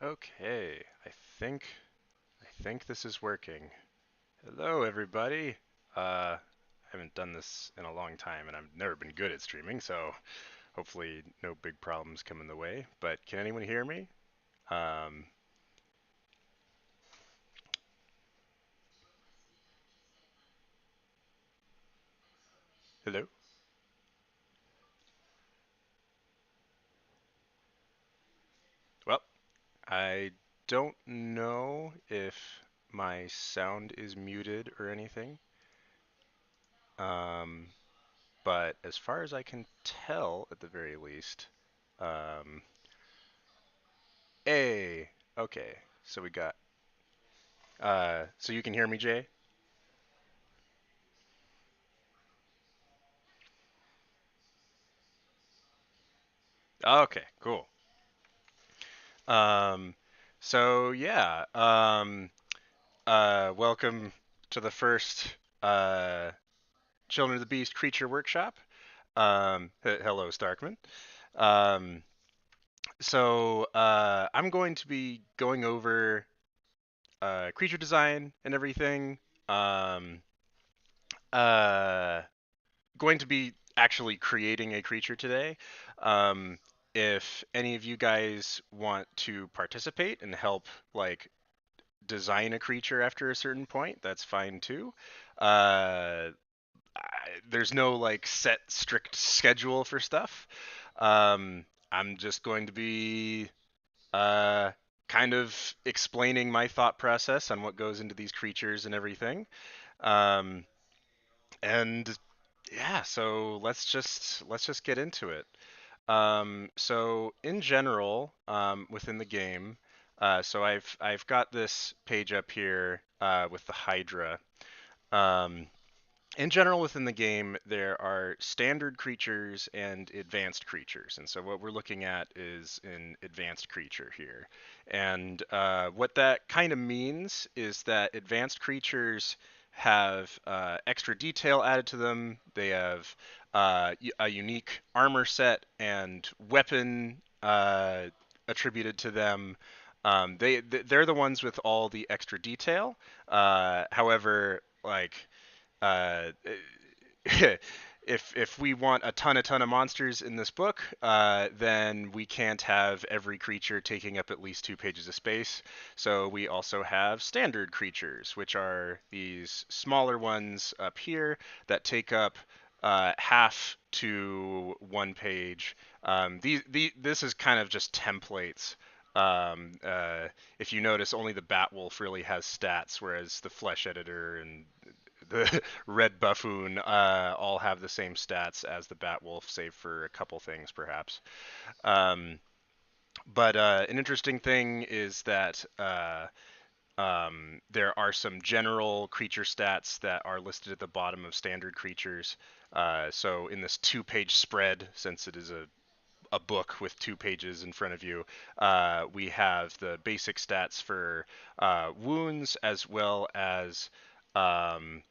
Okay, think I think this is working. Hello, everybody. I haven't done this in a long time, and I've never been good at streaming, so hopefully no big problems come in the way. But can anyone hear me? Um, Hello? Well, I don't know if my sound is muted or anything. Um, but as far as I can tell, at the very least, um, hey, okay. So we got so you can hear me, Jay? Okay, cool. Um, so yeah, welcome to the first uh, Children of the Beast Creature Workshop. Hello, Starkman. Um, I'm going to be going over creature design and everything. Um, uh, Going to be actually creating a creature today. Um, if any of you guys want to participate and help, like, design a creature after a certain point, that's fine too. Uh, there's no like set strict schedule for stuff. I'm just going to be uh, kind of explaining my thought process on what goes into these creatures and everything. Um, and yeah, so let's just get into it. So in general, within the game, so I've got this page up here with the Hydra. Um, in general, within the game, there are standard creatures and advanced creatures, and so what we're looking at is an advanced creature here. And what that kind of means is that advanced creatures have extra detail added to them. They have a unique armor set and weapon attributed to them. They're the ones with all the extra detail. However, like uh, if we want a ton of monsters in this book, then we can't have every creature taking up at least 2 pages of space. So we also have standard creatures, which are these smaller ones up here that take up half to 1 page. This is kind of just templates. Um, uh, if you notice, only the Batwolf really has stats, whereas the Flesh Editor and the Red Buffoon all have the same stats as the Batwolf, save for a couple things, perhaps. Um, but an interesting thing is that there are some general creature stats that are listed at the bottom of standard creatures. So in this 2 page spread, since it is a book with 2 pages in front of you, we have the basic stats for wounds um,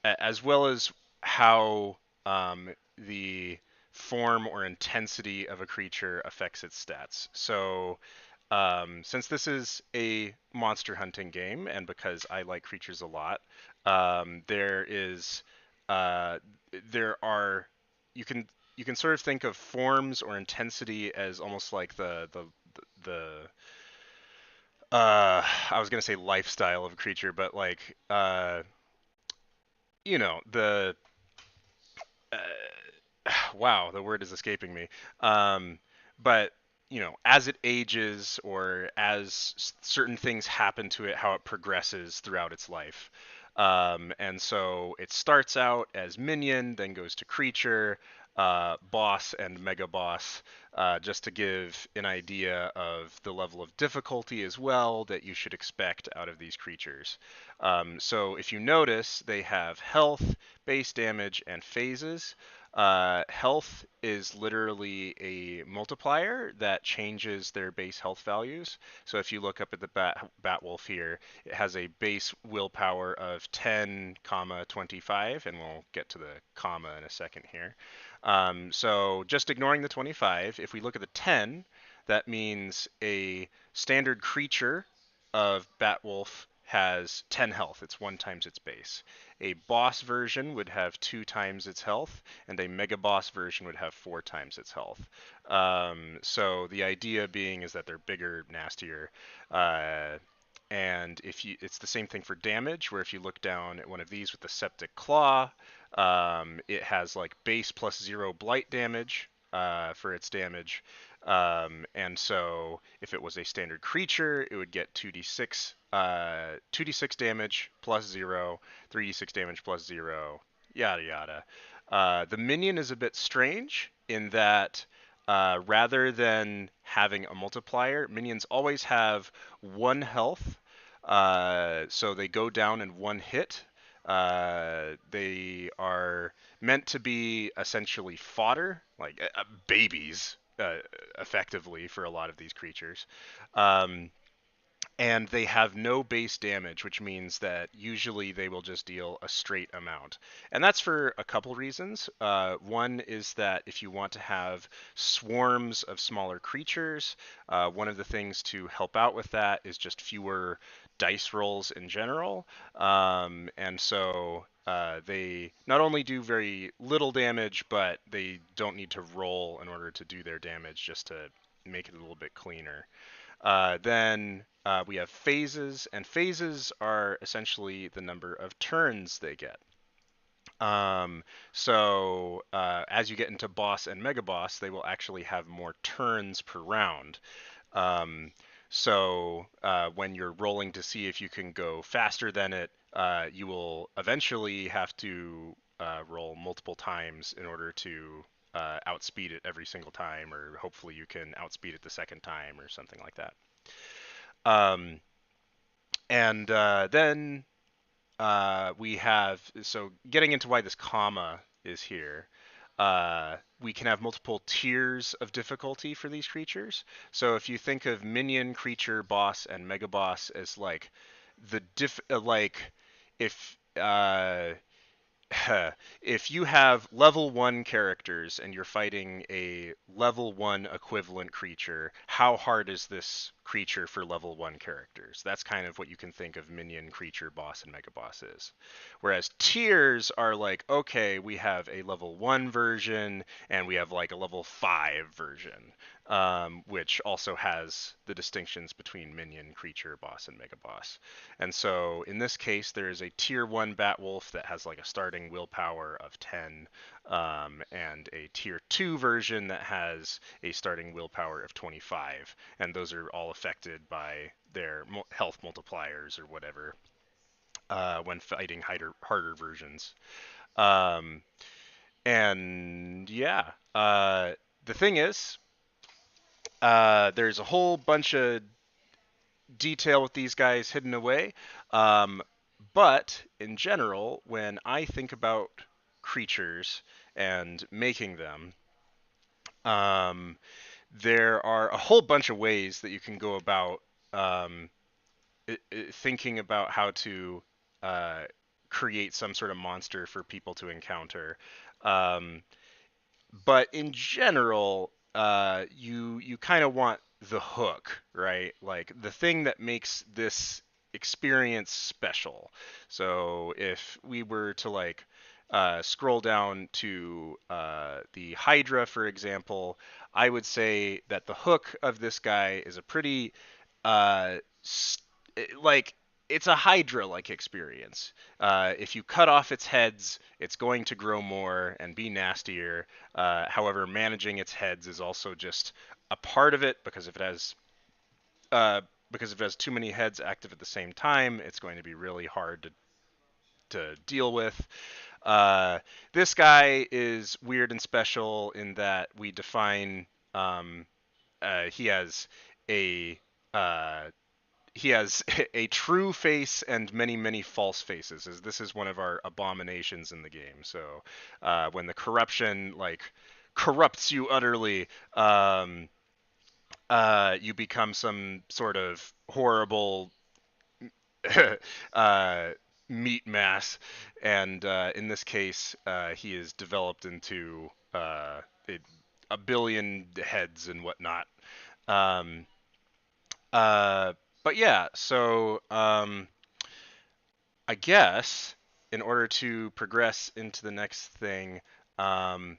as well as how the form or intensity of a creature affects its stats. So, since this is a monster hunting game, and because I like creatures a lot, there is uh, there are you can you can sort of think of forms or intensity as almost like the I was gonna say lifestyle of a creature, but like the wow, the word is escaping me. But as it ages or as certain things happen to it, how it progresses throughout its life. And so it starts out as minion, then goes to creature, boss, and mega boss, just to give an idea of the level of difficulty as well that you should expect out of these creatures. So if you notice, they have health, base damage, and phases. Health is literally a multiplier that changes their base health values. So if you look up at the Batwolf here, it has a base willpower of 10, comma 25, and we'll get to the comma in a second here. So just ignoring the 25, if we look at the 10, that means a standard creature of Batwolf has 10 health. It's one times its base. A boss version would have two times its health, and a mega boss version would have four times its health. So the idea being is that they're bigger, nastier, uh, and if you, it's the same thing for damage, where if you look down at one of these with the Septic Claw, it has like base plus zero blight damage for its damage. And so if it was a standard creature, it would get 2d6 damage plus zero, 3d6 damage plus zero, yada yada. The minion is a bit strange in that rather than having a multiplier, minions always have one health, so they go down in one hit. They are meant to be essentially fodder, like babies, effectively for a lot of these creatures. Um, and they have no base damage, which means that usually they will just deal a straight amount. And that's for a couple reasons. One is that if you want to have swarms of smaller creatures, one of the things to help out with that is just fewer dice rolls in general. And so they not only do very little damage, but they don't need to roll in order to do their damage just to make it a little bit cleaner. Then we have phases, and phases are essentially the number of turns they get. So as you get into boss and mega boss, they will actually have more turns per round. Um, so when you're rolling to see if you can go faster than it, you will eventually have to roll multiple times in order to outspeed it every single time, or hopefully you can outspeed it the second time or something like that. Um, and then we have, so getting into why this comma is here, we can have multiple tiers of difficulty for these creatures. So if you think of minion, creature, boss, and mega boss as like the like if if you have level 1 characters and you're fighting a level 1 equivalent creature, how hard is this creature for level 1 characters? That's kind of what you can think of minion, creature, boss, and mega boss is. Whereas tiers are like, okay, we have a level 1 version and we have like a level 5 version, which also has the distinctions between minion, creature, boss, and mega boss. And so in this case, there is a tier 1 Batwolf that has like a starting willpower of 10, and a tier 2 version that has a starting willpower of 25. And those are all affected by their health multipliers or whatever when fighting harder versions. Um, and yeah, the thing is, there's a whole bunch of detail with these guys hidden away. Um, but in general, when I think about creatures and making them, um, there are a whole bunch of ways that you can go about um, thinking about how to uh, create some sort of monster for people to encounter. Um, but in general, you kind of want the hook, right? Like the thing that makes this experience special. So if we were to like scroll down to the Hydra, for example, I would say that the hook of this guy is a pretty uh, like it's a Hydra-like experience. If you cut off its heads, it's going to grow more and be nastier. However, managing its heads is also just a part of it because if it has uh, because if it has too many heads active at the same time, it's going to be really hard to deal with. This guy is weird and special in that we define um, he has a uh, he has a true face and many many false faces, as this is one of our abominations in the game. So when the corruption like corrupts you utterly, you become some sort of horrible uh, meat mass, and in this case he is developed into a billion heads and whatnot. Um, uh, but yeah, I guess in order to progress into the next thing, um,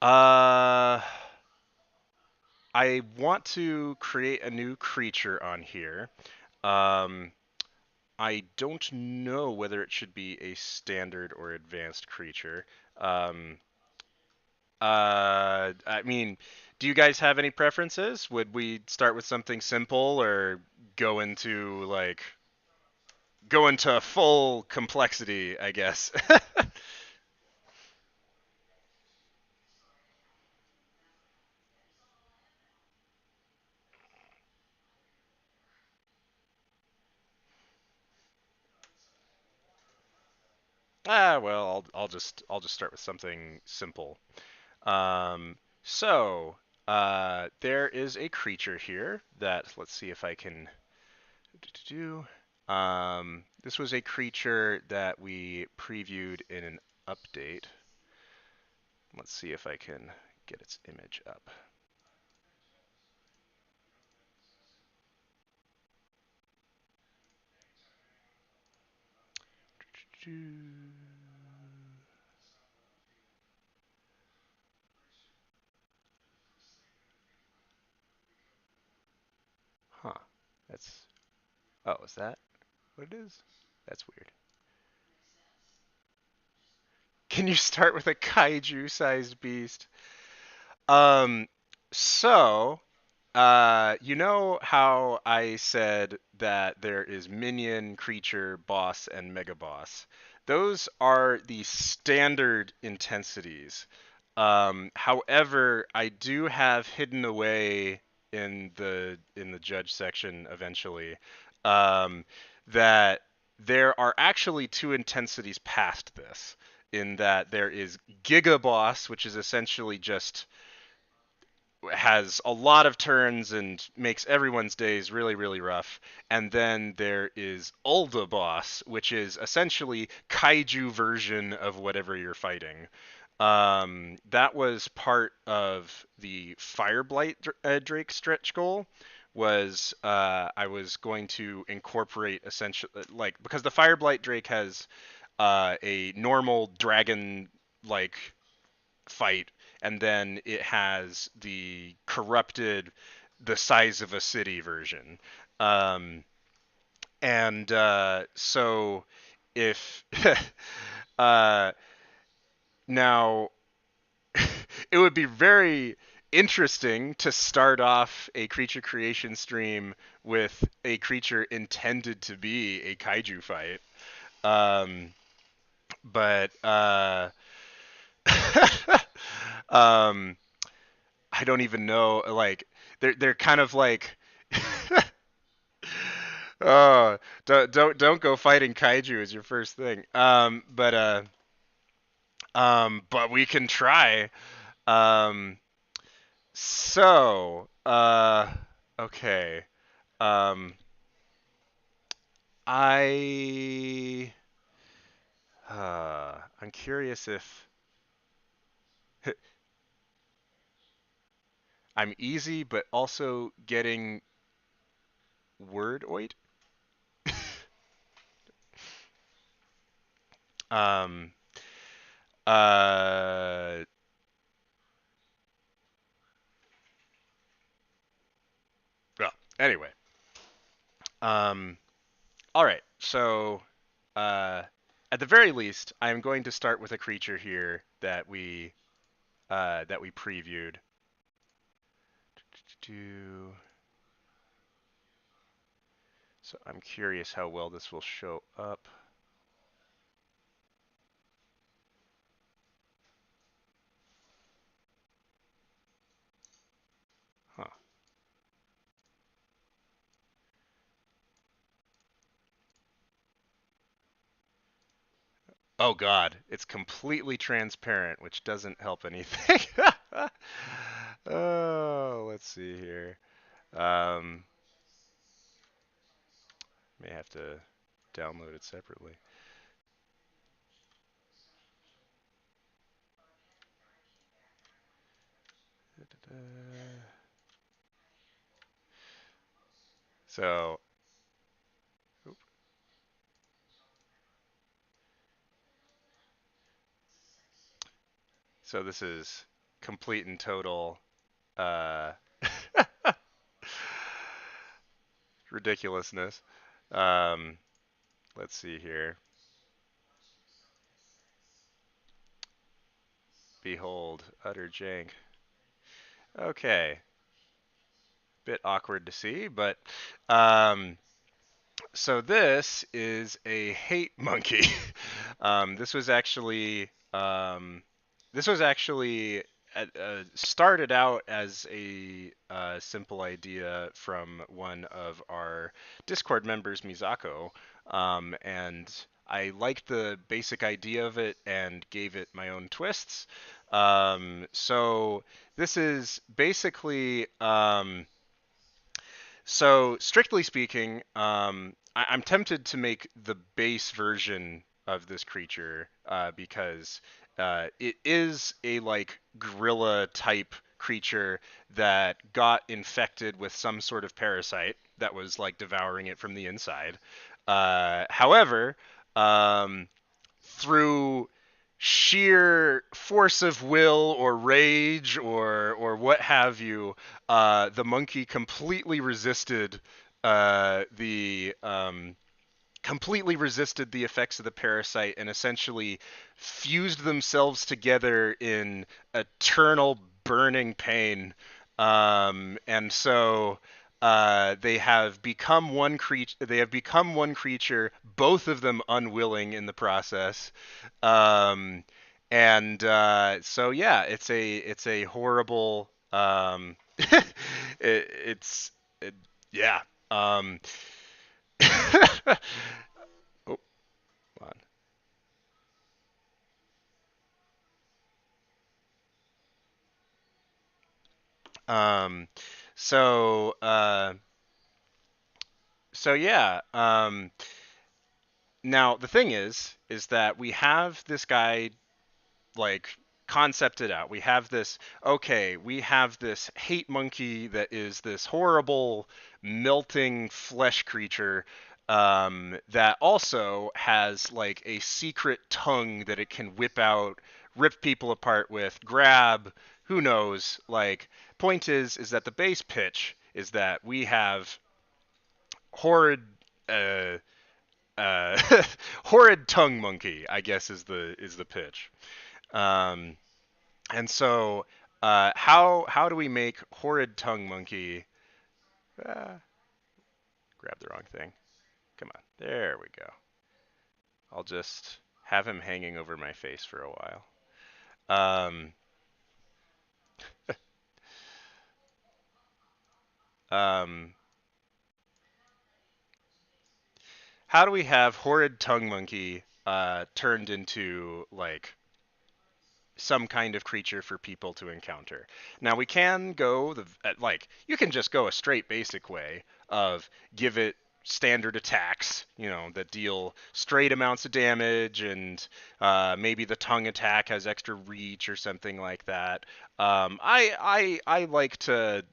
uh, I want to create a new creature on here. Um, I don't know whether it should be a standard or advanced creature. Um, I mean, do you guys have any preferences? Would we start with something simple or go into like go into full complexity, I guess? Well, I'll just start with something simple. Um, so there is a creature here that let's see if I can do. This was a creature that we previewed in an update. Let's see if I can get its image up. Huh. That's. Oh, is that what it is? That's weird. Can you start with a kaiju-sized beast? Um, so, you know how I said that there is minion, creature, boss, and mega boss? Those are the standard intensities. However, I do have hidden away in the judge section eventually um, that there are actually two intensities past this. In that there is Giga Boss, which is essentially just has a lot of turns and makes everyone's days really, really rough. And then there is Ulda Boss, which is essentially kaiju version of whatever you're fighting. That was part of the Fireblight Drake stretch goal. Was I was going to incorporate essentially like because the Fireblight Drake has a normal dragon like fight, and then it has the corrupted, the size of a city version. Um, and so if uh, now it would be very interesting to start off a creature creation stream with a creature intended to be a kaiju fight. Um, but um, I don't even know. Like they're kind of like, oh, don't go fighting kaiju as your first thing. But we can try. Um, so okay. Um, I I'm curious if I'm easy, but also getting word oit. Um, uh, well, anyway. Um, all right. So, uh, at the very least, I'm going to start with a creature here that we previewed. So I'm curious how well this will show up. Huh. Oh God, it's completely transparent, which doesn't help anything. Oh, let's see here. Um, may have to download it separately. So, so this is complete and total uh, ridiculousness. Um, let's see here. Behold, utter jank. Okay, bit awkward to see, but um, so this is a hate monkey. This was actually started out as a simple idea from one of our Discord members, Mizako, and I liked the basic idea of it and gave it my own twists. So this is basically so strictly speaking, I'm tempted to make the base version of this creature because it is a like gorilla type creature that got infected with some sort of parasite that was like devouring it from the inside. However, um, through sheer force of will or rage or what have you, the monkey completely resisted the effects of the parasite and essentially fused themselves together in eternal burning pain. And so they have become one creature. They have become one creature. Both of them unwilling in the process. Um, and so yeah, it's a horrible. It's yeah. Um, oh, hold on. So so yeah. Now the thing is that we have this guy like concepted out. We have this okay, we have this hate monkey that is this horrible melting flesh creature that also has like a secret tongue that it can whip out, rip people apart with, grab, who knows. Like point is that the base pitch is that we have horrid uh horrid tongue monkey, I guess is the pitch. Um, and so, how do we make horrid tongue monkey? Uh, grab the wrong thing. Come on, there we go. I'll just have him hanging over my face for a while. Um, um, how do we have horrid tongue monkey turned into like some kind of creature for people to encounter? Now we can go like you can just go a straight basic way of give it standard attacks, that deal straight amounts of damage, and maybe the tongue attack has extra reach or something like that. I like to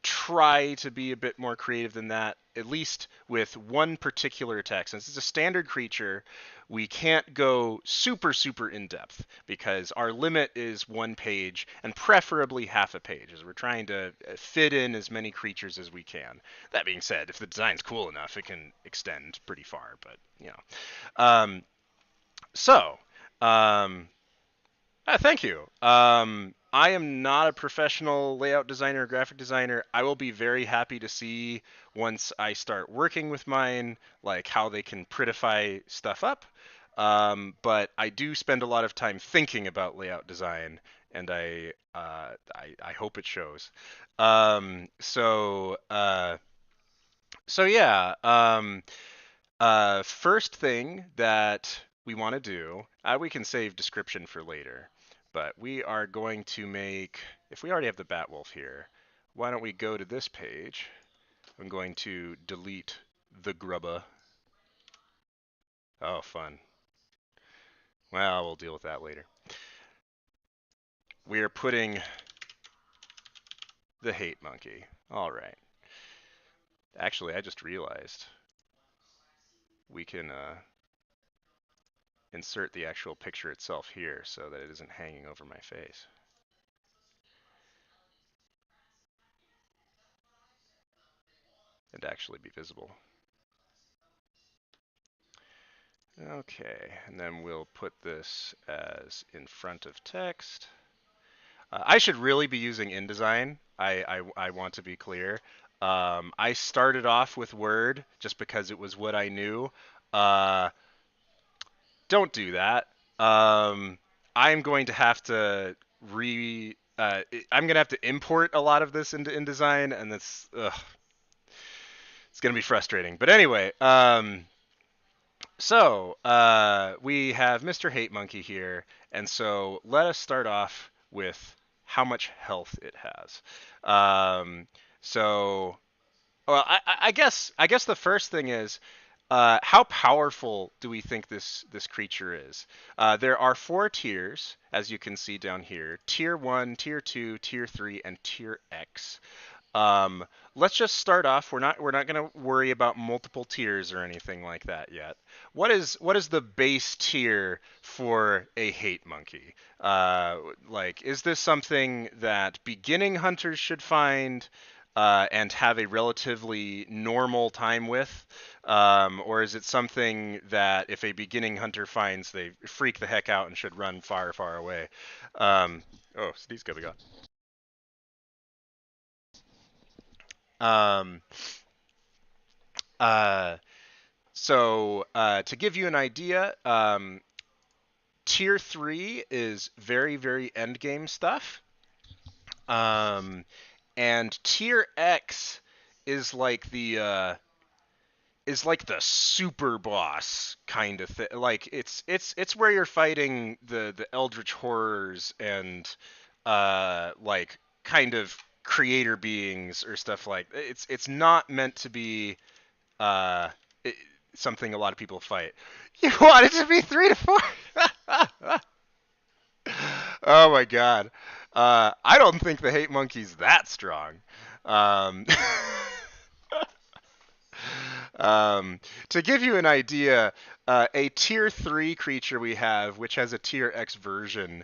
try to be a bit more creative than that, at least with one particular attack. Since it's a standard creature, we can't go super, super in depth because our limit is one page and preferably half a page, as we're trying to fit in as many creatures as we can. That being said, if the design's cool enough, it can extend pretty far, but, Um, so, um, thank you. I am not a professional layout designer or graphic designer. I will be very happy to see once I start working with mine, like how they can prettify stuff up. But I do spend a lot of time thinking about layout design, and I hope it shows. So yeah. First thing that we want to do, we can save description for later, but we are going to make, if we already have the Batwolf here, why don't we go to this page? I'm going to delete the grubba. Oh, fun. Well, we'll deal with that later. We are putting the hate monkey. All right. Actually, I just realized we can insert the actual picture itself here so that it isn't hanging over my face. And actually be visible. Okay, and then we'll put this as in front of text. I should really be using InDesign. I want to be clear. I started off with Word just because it was what I knew. Uh, don't do that. Um, I'm going to have to I'm going to have to import a lot of this into InDesign, and it's going to be frustrating. But anyway, we have Mr. Hate Monkey here, and so let us start off with how much health it has. Um, so, well, I guess the first thing is how powerful do we think this creature is? There are four tiers, as you can see down here: Tier One, Tier Two, Tier Three, and Tier X. Um, let's just start off. We're not going to worry about multiple tiers or anything like that yet. What is the base tier for a hate monkey? Like, is this something that beginning hunters should find and have a relatively normal time with, or is it something that if a beginning hunter finds, they freak the heck out and should run far, far away? Um, oh, Steve's gonna go. Um, uh, to give you an idea, tier three is very, very end game stuff. Um, and tier X is like the super boss kind of thing. Like it's where you're fighting the eldritch horrors and like kind of creator beings or stuff like it's not meant to be uh it, something a lot of people fight. You want it to be 3 to 4? Oh my god. I don't think the hate monkey's that strong. Um, to give you an idea, a tier 3 creature we have, which has a tier X version,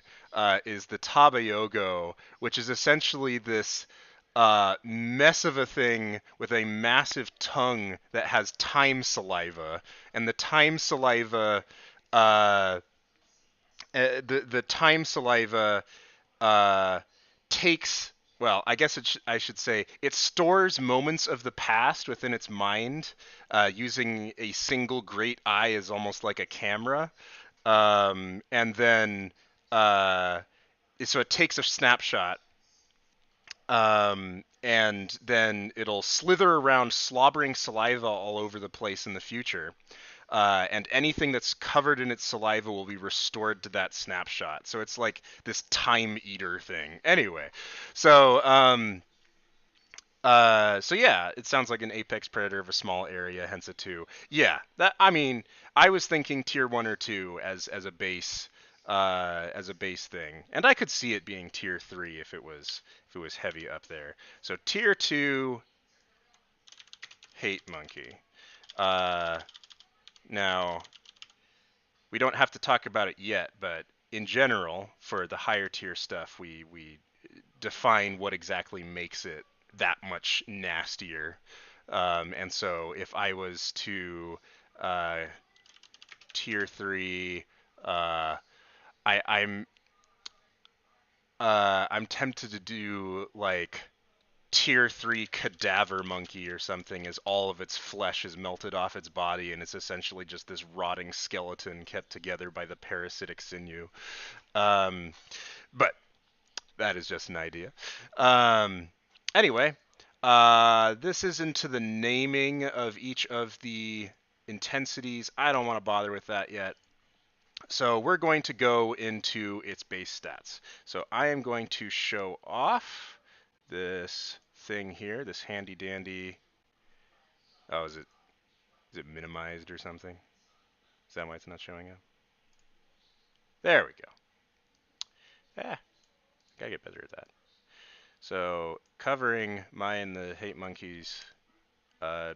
is the Tabayogo, which is essentially this mess of a thing with a massive tongue that has time saliva. And the time saliva, uh, the time saliva uh, takes well, I guess I should say it stores moments of the past within its mind, using a single great eye as almost like a camera, and then uh, so it takes a snapshot, and then it'll slither around, slobbering saliva all over the place in the future. And anything that's covered in its saliva will be restored to that snapshot. So it's like this time eater thing. Anyway, so so yeah, it sounds like an apex predator of a small area, hence a two. Yeah, that I mean, I was thinking tier one or two as a base thing, and I could see it being tier three if it was heavy up there. So tier two, hate monkey. Uh, now we don't have to talk about it yet, but in general, for the higher tier stuff, we define what exactly makes it that much nastier. And so if I was to uh, tier three, uh, I, I'm tempted to do like tier three cadaver monkey or something, as all of its flesh is melted off its body and it's essentially just this rotting skeleton kept together by the parasitic sinew. Um, but that is just an idea. Um, anyway, this is into the naming of each of the intensities. I don't want to bother with that yet. So we're going to go into its base stats. So I am going to show off this thing here, this handy dandy. Oh, is it minimized or something? Is that why it's not showing up? There we go. Yeah, gotta get better at that. So covering my and the hate monkeys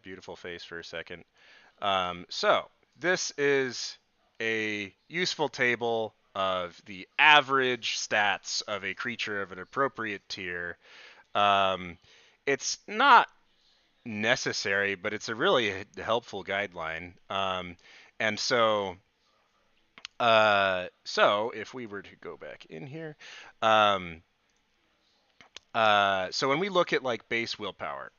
beautiful face for a second. So this is a useful table of the average stats of a creature of an appropriate tier. Um, it's not necessary, but it's a really helpful guideline. And so if we were to go back in here, um, so when we look at like base willpower,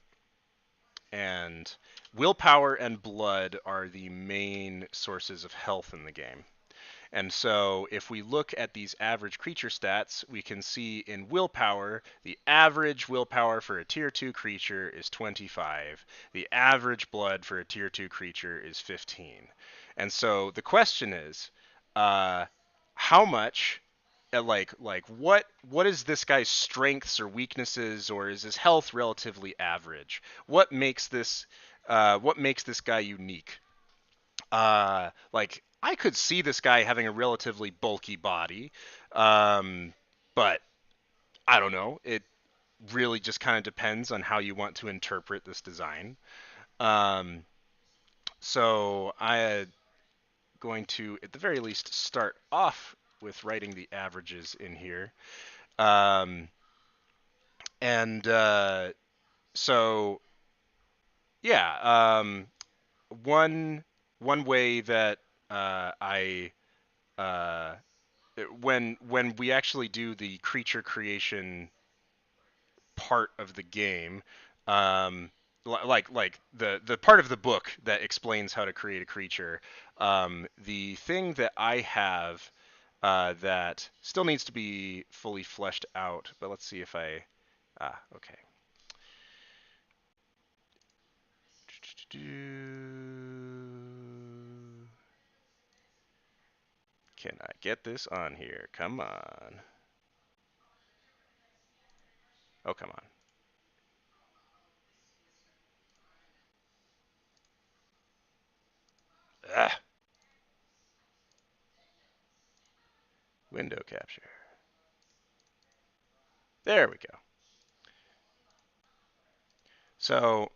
and willpower and blood are the main sources of health in the game. And so if we look at these average creature stats, we can see in willpower, the average willpower for a tier 2 creature is 25. The average blood for a tier 2 creature is 15. And so the question is, uh, how much what is this guy's strengths or weaknesses, or is his health relatively average? What makes this guy unique? Like I could see this guy having a relatively bulky body, but I don't know. It really just kind of depends on how you want to interpret this design. Um, so I'm going to, at the very least, start off with writing the averages in here. Um, and so yeah, one one way that I uh, when we actually do the creature creation part of the game, um, like the part of the book that explains how to create a creature, the thing that I have that still needs to be fully fleshed out, but let's see if I okay. Can I get this on here? Come on. Oh, come on. Ah, window capture. There we go. So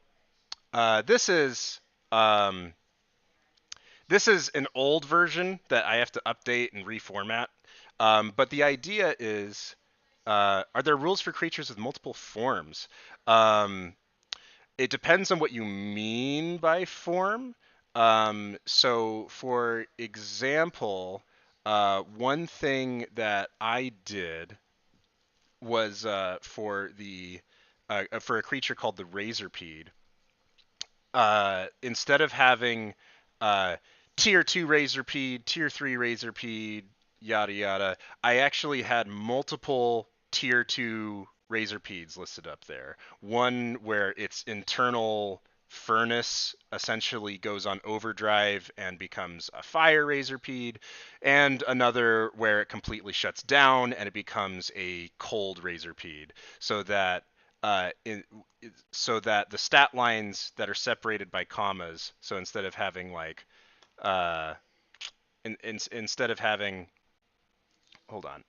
uh, this is um, this is an old version that I have to update and reformat. But the idea is, are there rules for creatures with multiple forms? Um, it depends on what you mean by form. So, for example, one thing that I did was for a creature called the Razorpede. Instead of having uh, tier 2 Razorpede, tier 3 Razorpede, yada yada, I actually had multiple tier 2 Razorpedes listed up there. One where its internal furnace essentially goes on overdrive and becomes a fire Razorpede, and another where it completely shuts down and it becomes a cold Razorpede, so that uh, in, so that the stat lines that are separated by commas, so instead of having like uh instead of having, hold on,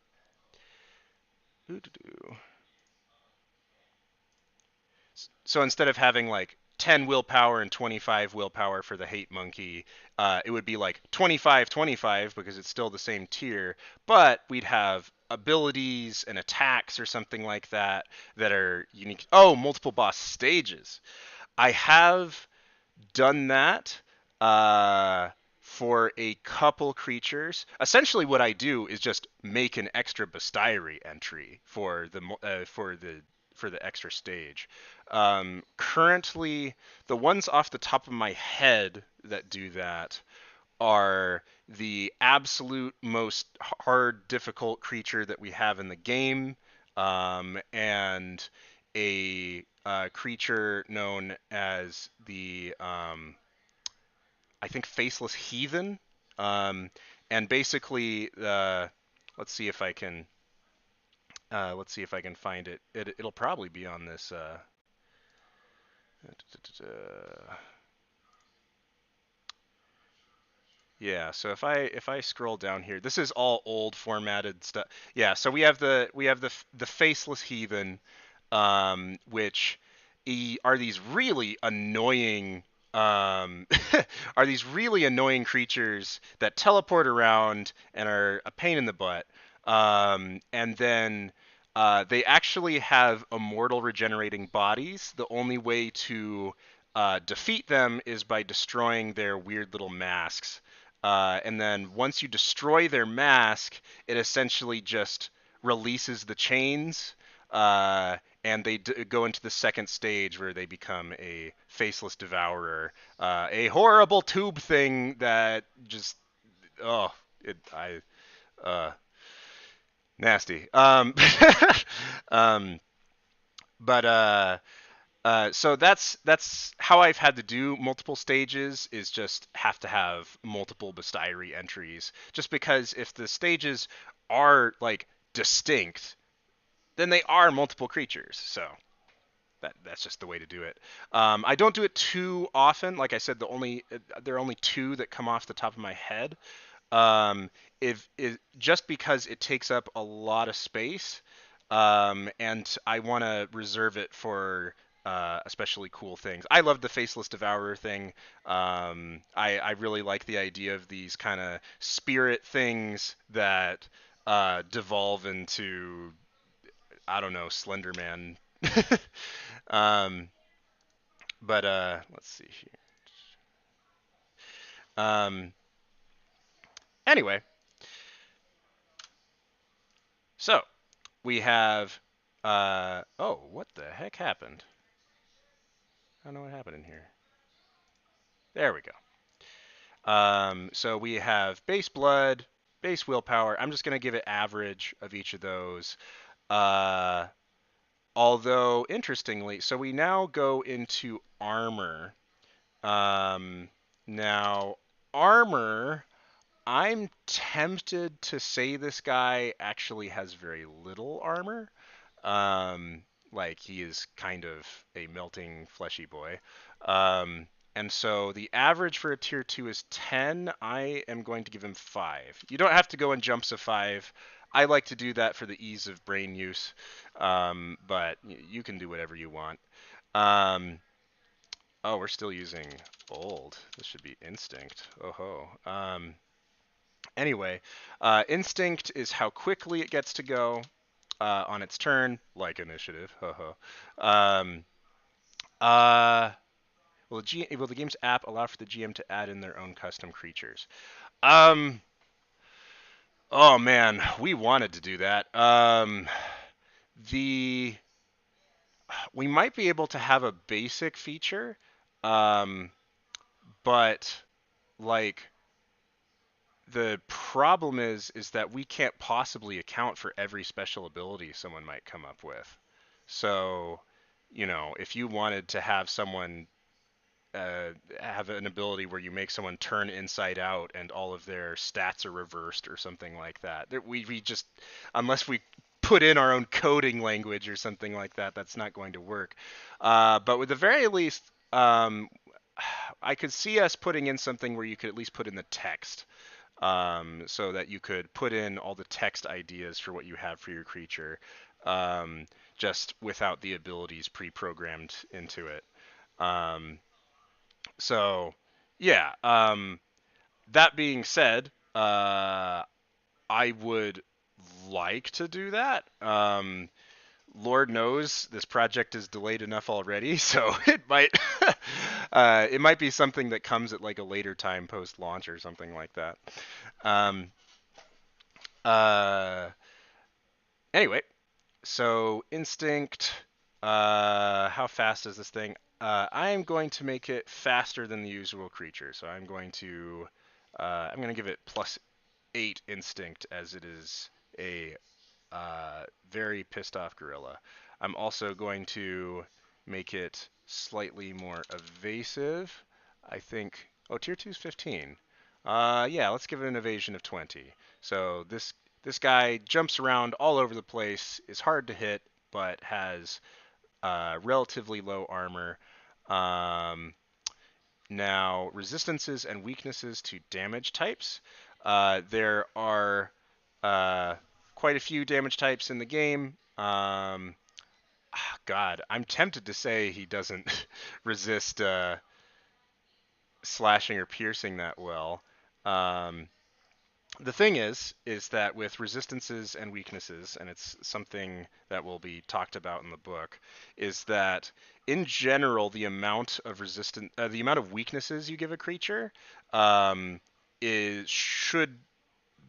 so instead of having like 10 willpower and 25 willpower for the hate monkey, it would be like 25-25 because it's still the same tier, but we'd have abilities and attacks or something like that that are unique. Oh, multiple boss stages. I have done that uh, for a couple creatures. Essentially, what I do is just make an extra bestiary entry for the extra stage. Currently, the ones off the top of my head that do that are the absolute most hard, difficult creature that we have in the game, and a creature known as the I think Faceless Heathen. Um, and basically, let's see if I can find it. It'll probably be on this. Yeah, so if I scroll down here, this is all old formatted stuff. Yeah, so we have the faceless heathen, which are these really annoying um, are these really annoying creatures that teleport around and are a pain in the butt. And then they actually have immortal regenerating bodies. The only way to defeat them is by destroying their weird little masks. And then once you destroy their mask, it essentially just releases the chains. And they go into the second stage where they become a faceless devourer, a horrible tube thing that just oh it I nasty. Um, but so that's how I've had to do multiple stages is just have to have multiple bestiary entries, just because if the stages are like distinct, then they are multiple creatures. So that's just the way to do it. I don't do it too often. Like I said, there are only two that come off the top of my head. If just because it takes up a lot of space, and I want to reserve it for especially cool things. I love the Faceless Devourer thing. I really like the idea of these kind of spirit things that devolve into, I don't know, Slender Man. um, but let's see here. Um, anyway, so we have. Oh, what the heck happened? I don't know what happened in here. There we go. So we have base blood, base willpower. I'm just gonna give it average of each of those. Uh, Although interestingly, so we now go into armor. Um, Now armor, I'm tempted to say this guy actually has very little armor. Um, like he is kind of a melting fleshy boy. Um, and so the average for a tier 2 is 10. I am going to give him 5. You don't have to go in jumps of 5. I like to do that for the ease of brain use. But you can do whatever you want. Um, oh, we're still using bold. This should be instinct. Oh ho. Anyway, instinct is how quickly it gets to go on its turn, like initiative. Um, uh, will the game's app allow for the GM to add in their own custom creatures? Um, oh man, we wanted to do that. The We might be able to have a basic feature, um, but like the problem is that we can't possibly account for every special ability someone might come up with. So, if you wanted to have someone have an ability where you make someone turn inside out and all of their stats are reversed or something like that, we just, unless we put in our own coding language or something like that, that's not going to work. But with the very least, I could see us putting in something where you could at least put in the text, so that you could put in all the text ideas for what you have for your creature, um, just without the abilities pre-programmed into it. Um, so, yeah. That being said, I would like to do that. Lord knows this project is delayed enough already, so it might be something that comes at like a later time post launch or something like that. Um, uh, anyway, so instinct. How fast is this thing? I am going to make it faster than the usual creature, so I'm going to give it +8 instinct as it is a very pissed off gorilla. I'm also going to make it slightly more evasive. I think. Oh, tier 2 is 15. Yeah, let's give it an evasion of 20. So this guy jumps around all over the place, is hard to hit, but has relatively low armor. Um, Now, resistances and weaknesses to damage types. There are uh, quite a few damage types in the game. God, I'm tempted to say he doesn't resist slashing or piercing that well. Um, the thing is that with resistances and weaknesses, and it's something that will be talked about in the book, is that in general the amount of weaknesses you give a creature um, is should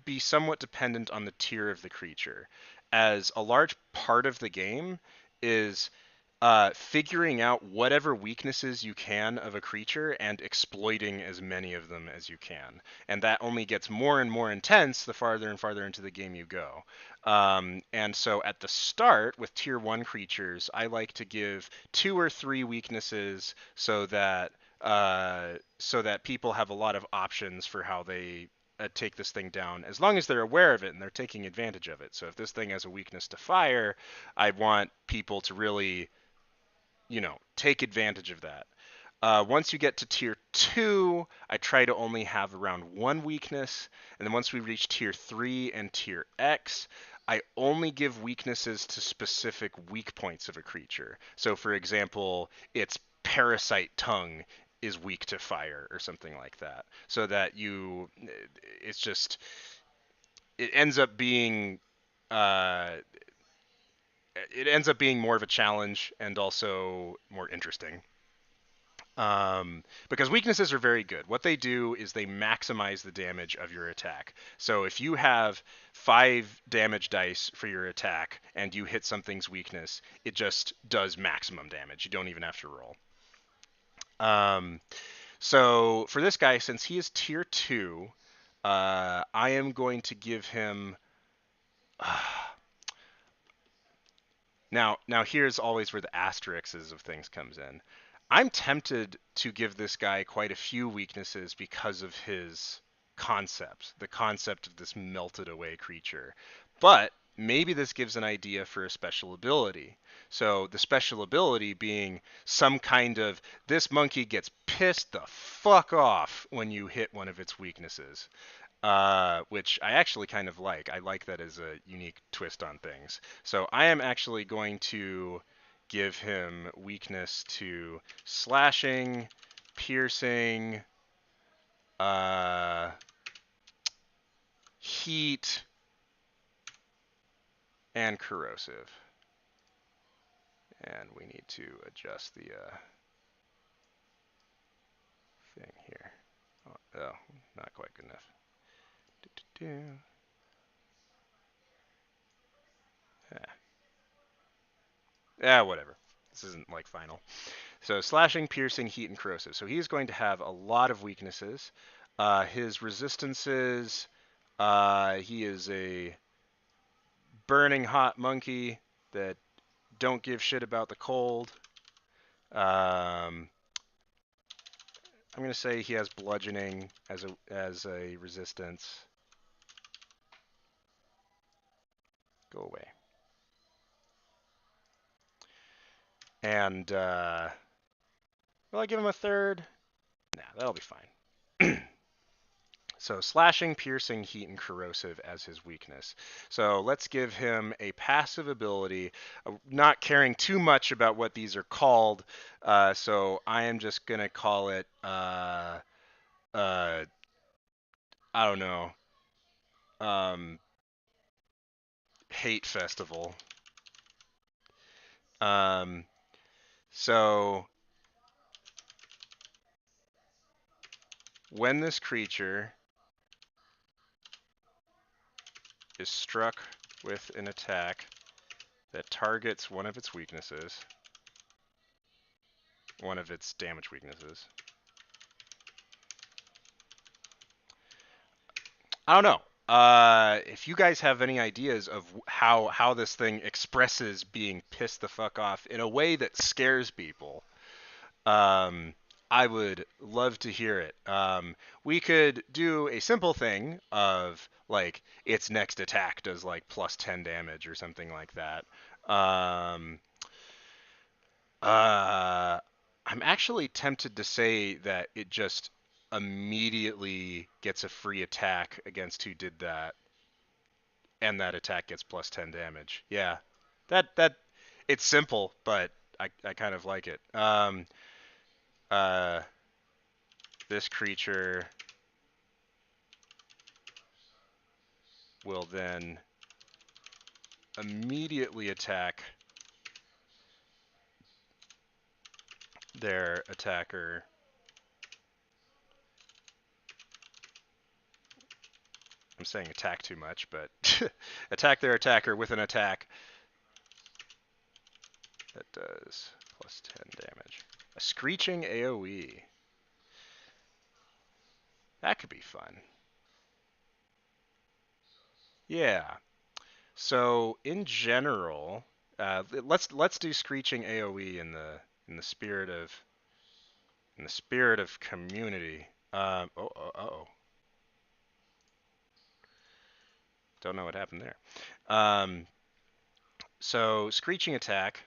be somewhat dependent on the tier of the creature, as a large part of the game is figuring out whatever weaknesses you can of a creature and exploiting as many of them as you can. And that only gets more and more intense the farther and farther into the game you go. And so at the start, with tier 1 creatures, I like to give 2 or 3 weaknesses so that people have a lot of options for how they take this thing down, as long as they're aware of it and they're taking advantage of it. So if this thing has a weakness to fire, I want people to really take advantage of that. Once you get to tier 2, I try to only have around 1 weakness. And then once we reach tier 3 and tier X, I only give weaknesses to specific weak points of a creature. So, for example, its parasite tongue is weak to fire or something like that. So that it's just, it ends up being. Uh, it ends up being more of a challenge and also more interesting. Because weaknesses are very good. What they do is they maximize the damage of your attack. So if you have 5 damage dice for your attack and you hit something's weakness, it just does maximum damage. You don't even have to roll. Um, so for this guy, since he is tier 2, I am going to give him. Now here's always where the asterisks of things comes in. I'm tempted to give this guy quite a few weaknesses because of his concept, the concept of this melted away creature. But maybe this gives an idea for a special ability. So the special ability being some kind of this monkey gets pissed the fuck off when you hit one of its weaknesses, which I actually kind of like. I like that as a unique twist on things. So I am actually going to give him weakness to slashing, piercing, uh, heat, and corrosive. And we need to adjust the thing here. Oh, not quite good enough. Whatever. This isn't like final. So slashing, piercing, heat, and corrosive. So he's going to have a lot of weaknesses. His resistances, he is a burning hot monkey that don't give shit about the cold. I'm gonna say he has bludgeoning as a resistance. Go away. And will I give him a third? Nah, that'll be fine. So slashing, piercing, heat, and corrosive as his weakness. So let's give him a passive ability, not caring too much about what these are called. So I am just going to call it, I don't know, um, Hate Festival. Um, so when this creature is struck with an attack that targets one of its weaknesses, one of its damage weaknesses, I don't know. If you guys have any ideas of how this thing expresses being pissed the fuck off in a way that scares people, um, I would love to hear it. We could do a simple thing of like its next attack does like plus 10 damage or something like that. Um, uh, I'm actually tempted to say that it just immediately gets a free attack against who did that, and that attack gets plus 10 damage. Yeah, that it's simple, but I kind of like it. Uh, this creature will then immediately attack their attacker. I'm saying attack too much, but attack their attacker with an attack that does plus 10 damage. A screeching AoE. That could be fun. Yeah. So in general, let's do screeching AoE in the spirit of community. Don't know what happened there. Um, so screeching attack.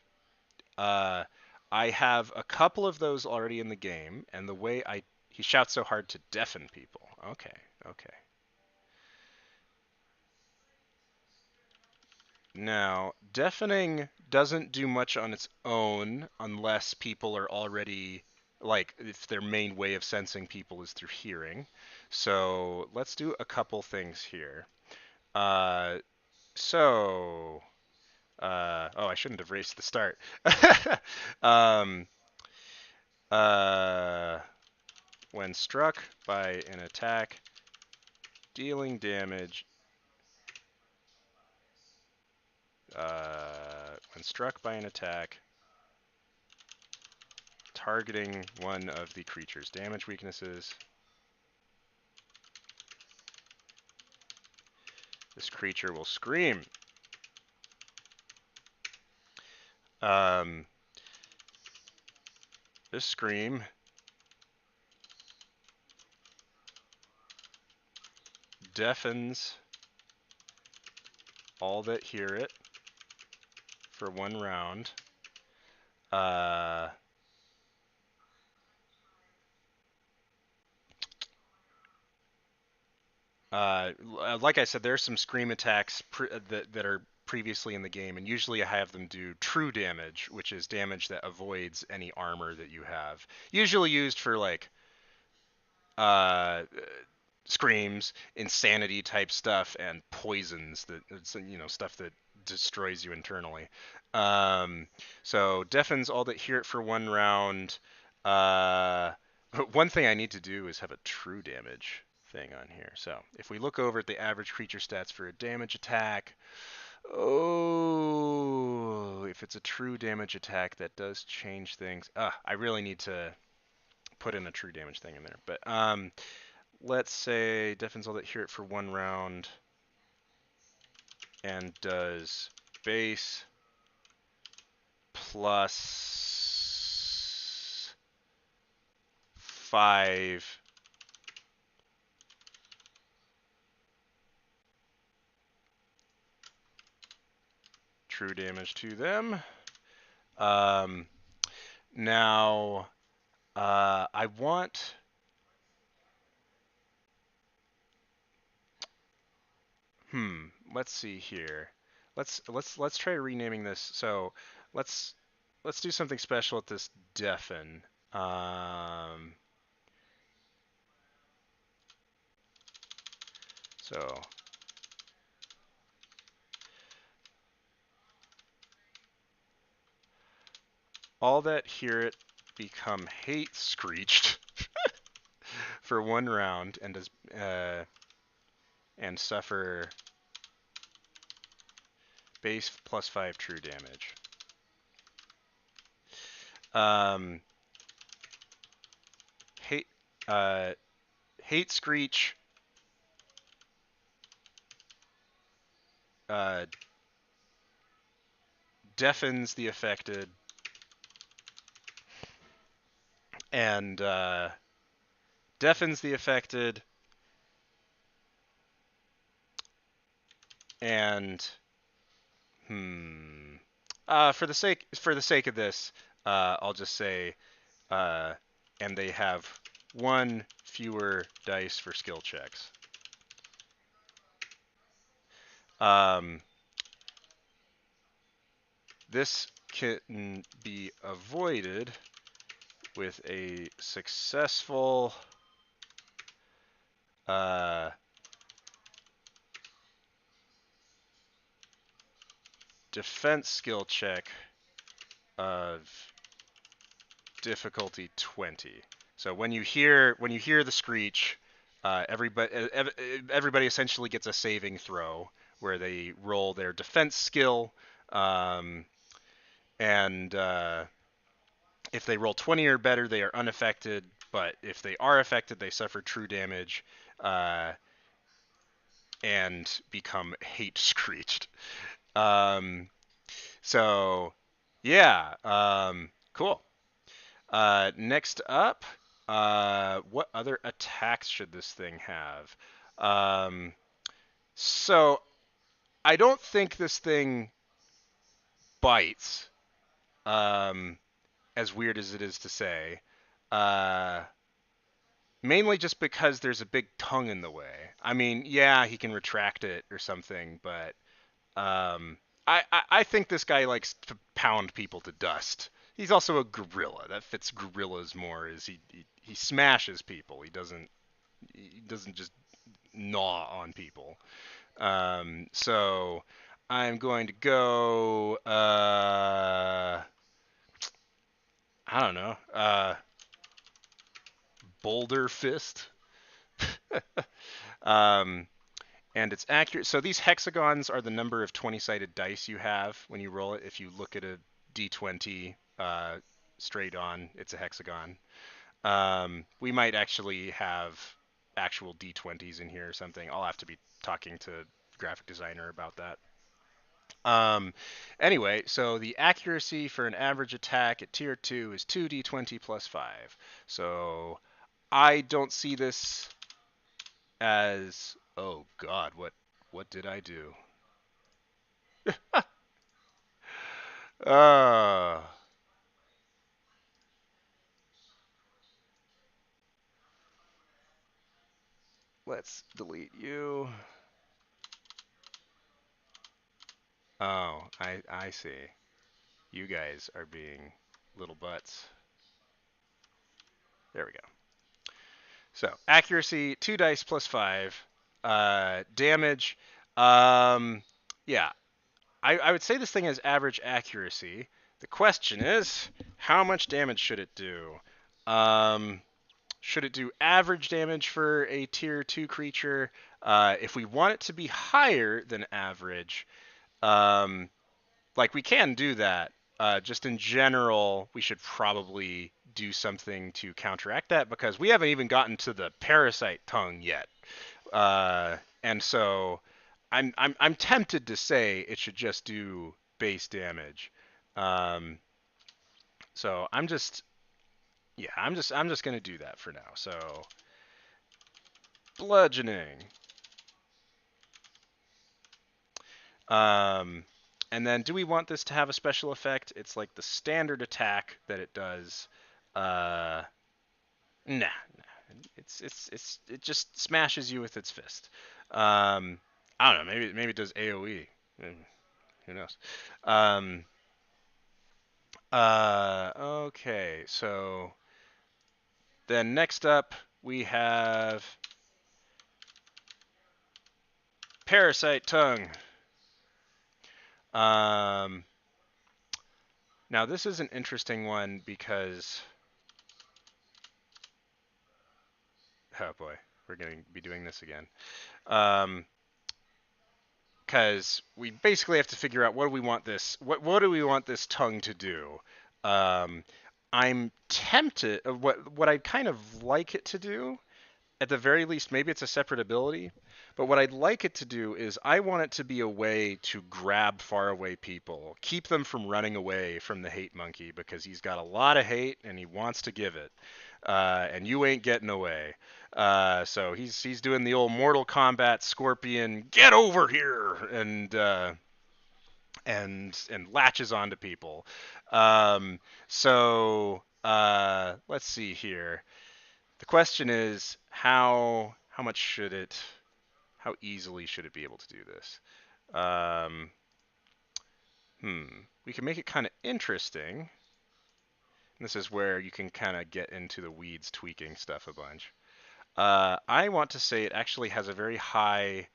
Uh, I have a couple of those already in the game, and the way he shouts so hard to deafen people. Okay, okay. Now, deafening doesn't do much on its own unless people are already, like, if their main way of sensing people is through hearing. So let's do a couple things here. Uh, so, oh, I shouldn't have raced the start. um, uh, when struck by an attack, dealing damage. When struck by an attack, targeting one of the creature's damage weaknesses. This creature will scream. Um, this scream deafens all that hear it for 1 round. Uh, like I said, there's some scream attacks that are previously in the game, and usually I have them do true damage, which is damage that avoids any armor that you have. Usually used for like uh, screams, insanity type stuff, and poisons that stuff that destroys you internally. Um, so deafens all that hear it for 1 round. Uh, one thing I need to do is have a true damage thing on here. So if we look over at the average creature stats for a damage attack, oh, if it's a true damage attack, that does change things. I really need to put in a true damage thing in there. But let's say deafens all that hear it for 1 round and does base plus 5 true damage to them. Now, I want. Let's see here. Let's try renaming this. So let's let's do something special at this deafen. So all that hear it become hate screeched for 1 round and does and suffer base plus 5 true damage. Hate hate screech uh, deafens the affected and deafens the affected and for the sake of this, I'll just say and they have 1 fewer dice for skill checks. This can be avoided with a successful defense skill check of difficulty 20. So when you hear the screech, everybody essentially gets a saving throw where they roll their defense skill, um, and if they roll 20 or better, they are unaffected. But if they are affected, they suffer true damage uh, and become hate screeched. Um, so yeah, cool. Next up, what other attacks should this thing have? Um, so I don't think this thing bites, um, as weird as it is to say. Uh, Mainly just because there's a big tongue in the way. I mean, yeah, he can retract it or something, but um, I think this guy likes to pound people to dust. He's also a gorilla. That fits gorillas more. Is he smashes people. He doesn't just gnaw on people. So I'm going to go. I don't know. Boulder fist. um, and it's accurate. So these hexagons are the number of 20-sided dice you have when you roll it. If you look at a d20 straight on, it's a hexagon. We might actually have actual d20s in here or something. I'll have to be talking to graphic designer about that. Anyway, so the accuracy for an average attack at tier 2 is 2d20 plus 5. So I don't see this as, oh god, what did I do? Uh, let's delete you. Oh, I see. You guys are being little butts. There we go. So accuracy, 2 dice plus 5. Damage. Um, yeah, I would say this thing has average accuracy. The question is, how much damage should it do? Um, should it do average damage for a tier 2 creature? If we want it to be higher than average, um, like we can do that. Just in general, we should probably do something to counteract that because we haven't even gotten to the parasite tongue yet. And so I'm tempted to say it should just do base damage. Um, so I'm just gonna do that for now. So bludgeoning. Um, and then do we want this to have a special effect? It's like the standard attack that it does. Uh, nah. It just smashes you with its fist. I don't know. Maybe it does AOE. Who knows? Um, okay. So then next up we have Parasite Tongue. Um, Now this is an interesting one because, oh boy, we're going to be doing this again. Because we basically have to figure out what do we want this tongue to do. Um, I'm tempted. What I'd kind of like it to do, at the very least, maybe it's a separate ability. But what I'd like it to do is I want it to be a way to grab faraway people, keep them from running away from the hate monkey because he's got a lot of hate and he wants to give it. And you ain't getting away. So he's doing the old Mortal Kombat Scorpion, get over here, and latches onto people. So let's see here. The question is how much should it, how easily should it be able to do this? Um, we can make it kind of interesting, this is where you can kind of get into the weeds tweaking stuff a bunch. I want to say it actually has a very high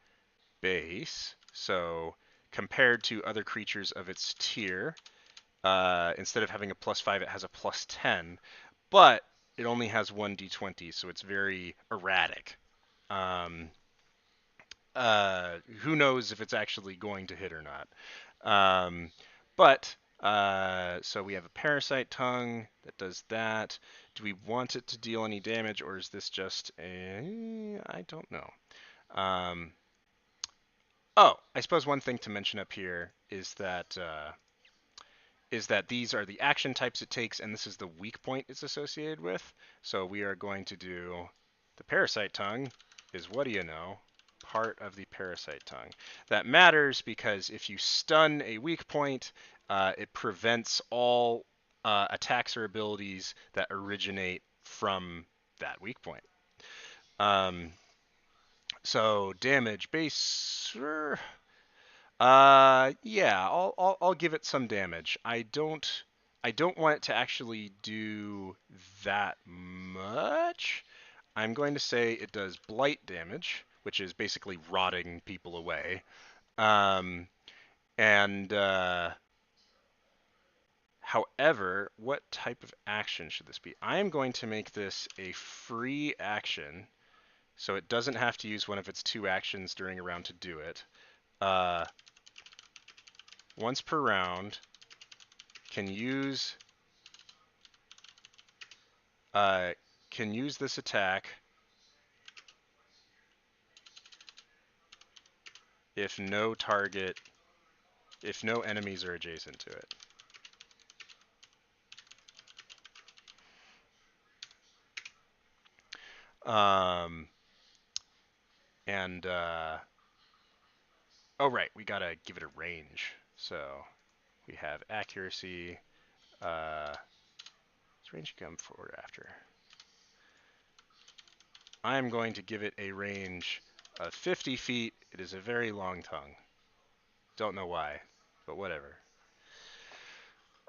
base. So compared to other creatures of its tier, instead of having a +5, it has a +10, but it only has one d20, so it's very erratic. Um, who knows if it's actually going to hit or not? But so we have a parasite tongue that does that. Do we want it to deal any damage, or is this just a? I don't know. Um, oh, I suppose one thing to mention up here is that these are the action types it takes, and this is the weak point it's associated with. So we are going to do the parasite tongue is, what do you know, part of the parasite tongue. That matters because if you stun a weak point, it prevents all attacks or abilities that originate from that weak point. Um, so damage base. Yeah, I'll give it some damage. I don't want it to actually do that much. I'm going to say it does blight damage, which is basically rotting people away. Um, and however, what type of action should this be? I am going to make this a free action, so it doesn't have to use one of its two actions during a round to do it. Uh, Once per round, can use uh, can use this attack if no target, if no enemies are adjacent to it. Um, and oh right, we gotta give it a range. So we have accuracy. Does range come forward after? I'm going to give it a range of 50 feet. It is a very long tongue. Don't know why, but whatever.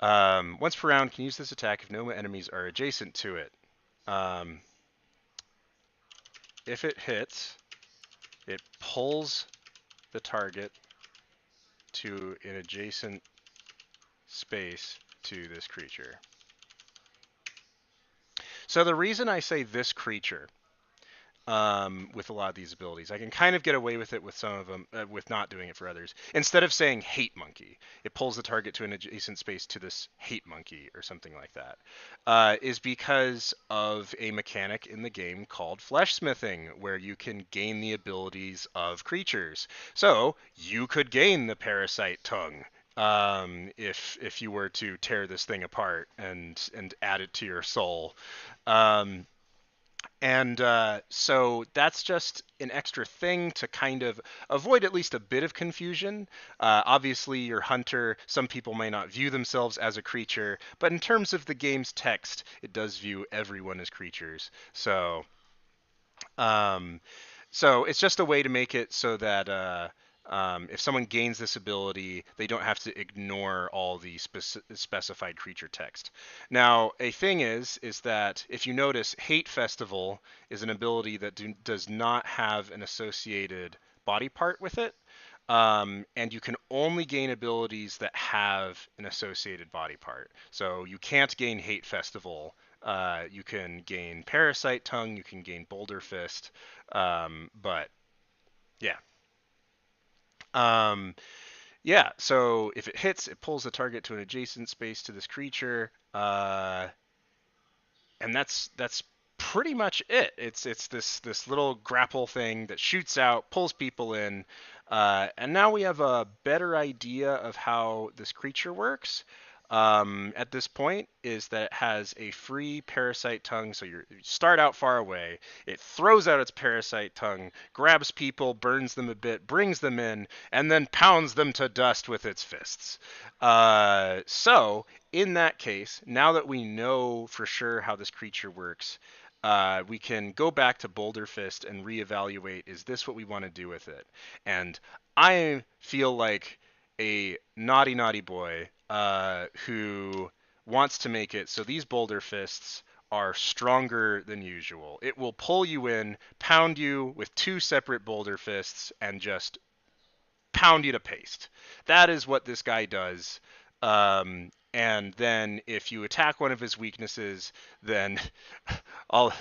Once per round, can use this attack if no enemies are adjacent to it. Um, if it hits, it pulls the target to an adjacent space to this creature. So the reason I say this creature with a lot of these abilities. I can kind of get away with it with some of them, with not doing it for others. Instead of saying hate monkey, it pulls the target to an adjacent space to this hate monkey or something like that. Is because of a mechanic in the game called flesh smithing, where you can gain the abilities of creatures. So you could gain the parasite tongue. If you were to tear this thing apart and add it to your soul, um, and so that's just an extra thing to kind of avoid at least a bit of confusion. Obviously, your hunter, some people may not view themselves as a creature, but in terms of the game's text, it does view everyone as creatures. Um, so it's just a way to make it so that if someone gains this ability, they don't have to ignore all the specified creature text. Now, a thing is that if you notice, Hate Festival is an ability that does not have an associated body part with it. And you can only gain abilities that have an associated body part. So you can't gain Hate Festival. You can gain Parasite Tongue, you can gain Boulder Fist, but yeah. Um, yeah, so if it hits, it pulls the target to an adjacent space to this creature, and that's pretty much it. It's this little grapple thing that shoots out, pulls people in, and now we have a better idea of how this creature works. At this point, is that it has a free parasite tongue. So you start out far away. It throws out its parasite tongue, grabs people, burns them a bit, brings them in, and then pounds them to dust with its fists. So in that case, now that we know for sure how this creature works, we can go back to Boulder Fist and reevaluate, is this what we want to do with it? And I feel like a naughty, naughty boy. who wants to make it so these boulder fists are stronger than usual. It will pull you in, pound you with two separate boulder fists, and just pound you to paste. That is what this guy does. And then if you attack one of his weaknesses, then I'll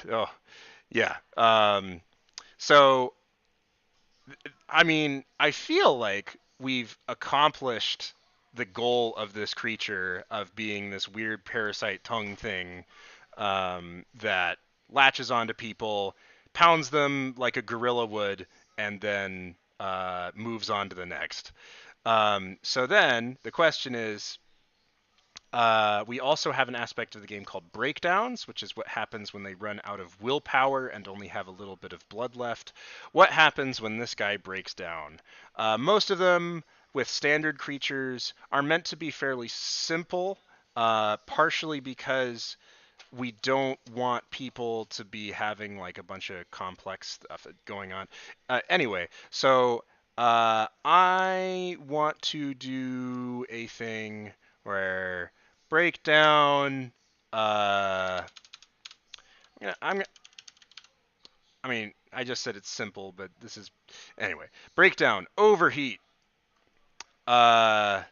yeah. So I mean, I feel like we've accomplished the goal of this creature of being this weird parasite tongue thing that latches onto people, pounds them like a gorilla would, and then moves on to the next. So then the question is, we also have an aspect of the game called breakdowns, which is what happens when they run out of willpower and only have a little bit of blood left. What happens when this guy breaks down? Most of them, with standard creatures, are meant to be fairly simple, partially because we don't want people to be having like a bunch of complex stuff going on. Anyway, so I want to do a thing where breakdown. I'm. I mean, I just said it's simple, but this is anyway. Breakdown. Overheat. Uh,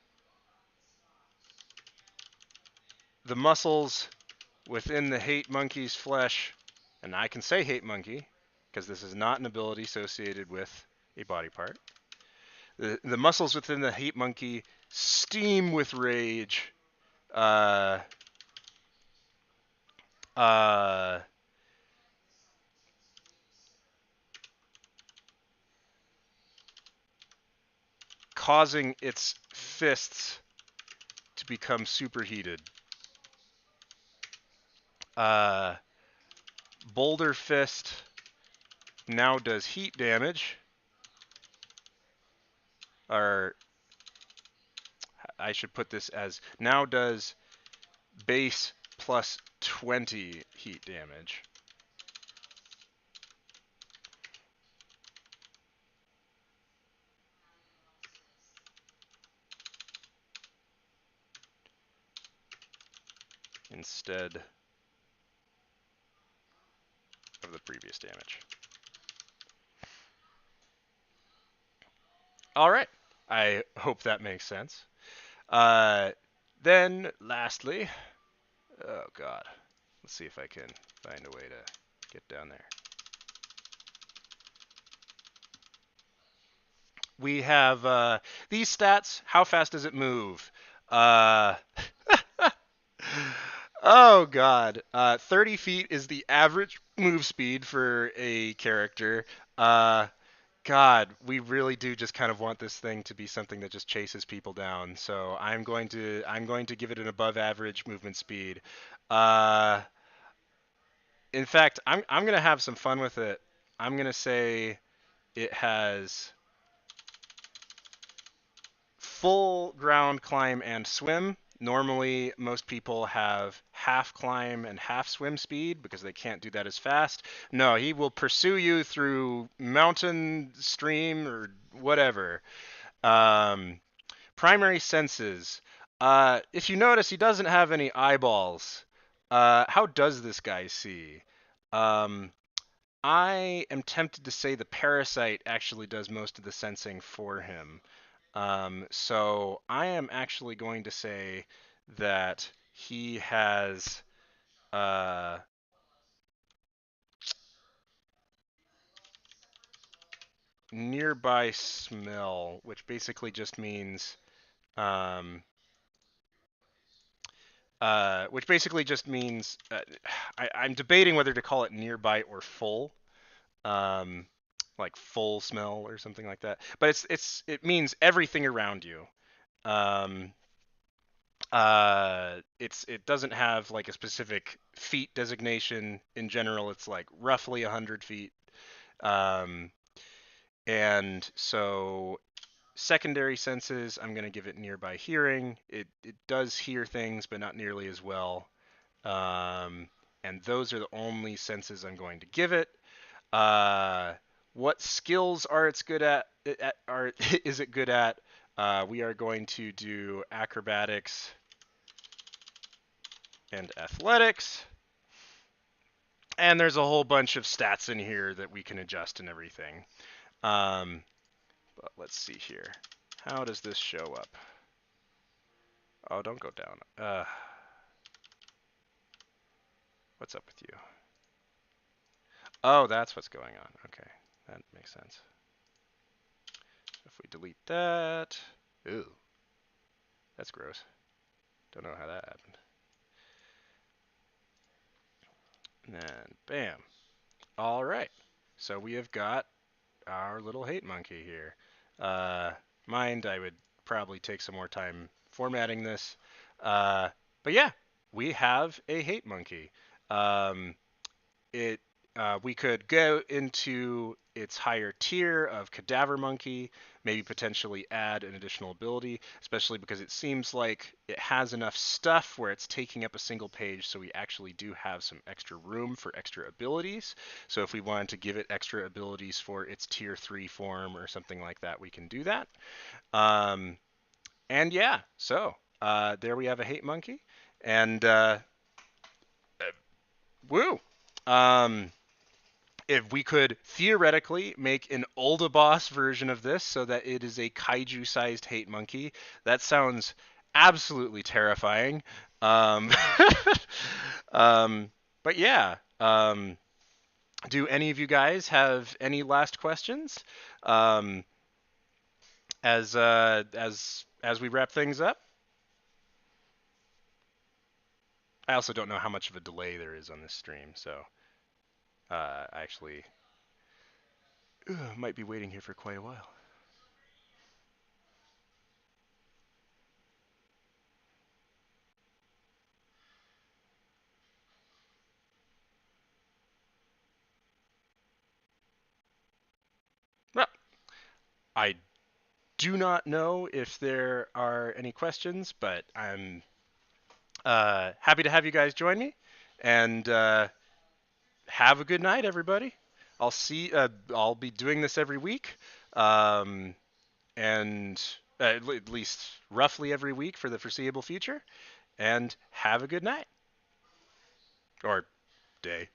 the muscles within the hate monkey's flesh, and I can say hate monkey because this is not an ability associated with a body part. The muscles within the hate monkey steam with rage. Uh, uh, causing its fists to become superheated. Uh, Boulder Fist now does heat damage, or I should put this as now does base plus 20 heat damage. Instead of the previous damage. All right. I hope that makes sense. Uh, then, lastly, oh god, let's see if I can find a way to get down there. We have these stats. How fast does it move? Uh, oh god, 30 feet is the average move speed for a character. Uh, God, we really do just kind of want this thing to be something that just chases people down. So I'm going to give it an above average movement speed. Uh, in fact, I'm gonna have some fun with it. I'm gonna say it has full ground climb and swim. Normally, most people have half climb and half swim speed because they can't do that as fast. No, he will pursue you through mountain, stream, or whatever. Um, Primary senses. If you notice, he doesn't have any eyeballs. How does this guy see? Um, I am tempted to say the parasite actually does most of the sensing for him. So I am actually going to say that he has uh, nearby smell, which basically just means um, I'm debating whether to call it nearby or full, um, like full smell or something like that. But it means everything around you. Um, it doesn't have like a specific feet designation. In general, it's like roughly 100 feet. Um, and so secondary senses, I'm going to give it nearby hearing. It does hear things, but not nearly as well. And those are the only senses I'm going to give it. Uh, what skills are it's good at? Are is it good at? We are going to do acrobatics and athletics. And there's a whole bunch of stats in here that we can adjust and everything. But let's see here. How does this show up? Oh, don't go down. What's up with you? Oh, that's what's going on. Okay, that makes sense. If we delete that, ooh, that's gross. Don't know how that happened. And then, bam. All right. So we have got our little hate monkey here. Uh, Mind, I would probably take some more time formatting this. But yeah, we have a hate monkey. Um, it We could go into its higher tier of cadaver monkey, maybe potentially add an additional ability, especially because it seems like it has enough stuff where it's taking up a single page, so we actually do have some extra room for extra abilities. So if we wanted to give it extra abilities for its tier 3 form or something like that, we can do that. And yeah, so there we have a hate monkey. And woo! Um, if we could theoretically make an Boss version of this so that it is a kaiju-sized hate monkey, that sounds absolutely terrifying. Um, um, but yeah, do any of you guys have any last questions um, as we wrap things up? I also don't know how much of a delay there is on this stream, so I actually might be waiting here for quite a while. Well, I do not know if there are any questions, but I'm happy to have you guys join me. And have a good night, everybody. I'll be doing this every week, um, and at least roughly every week for the foreseeable future. And have a good night or day.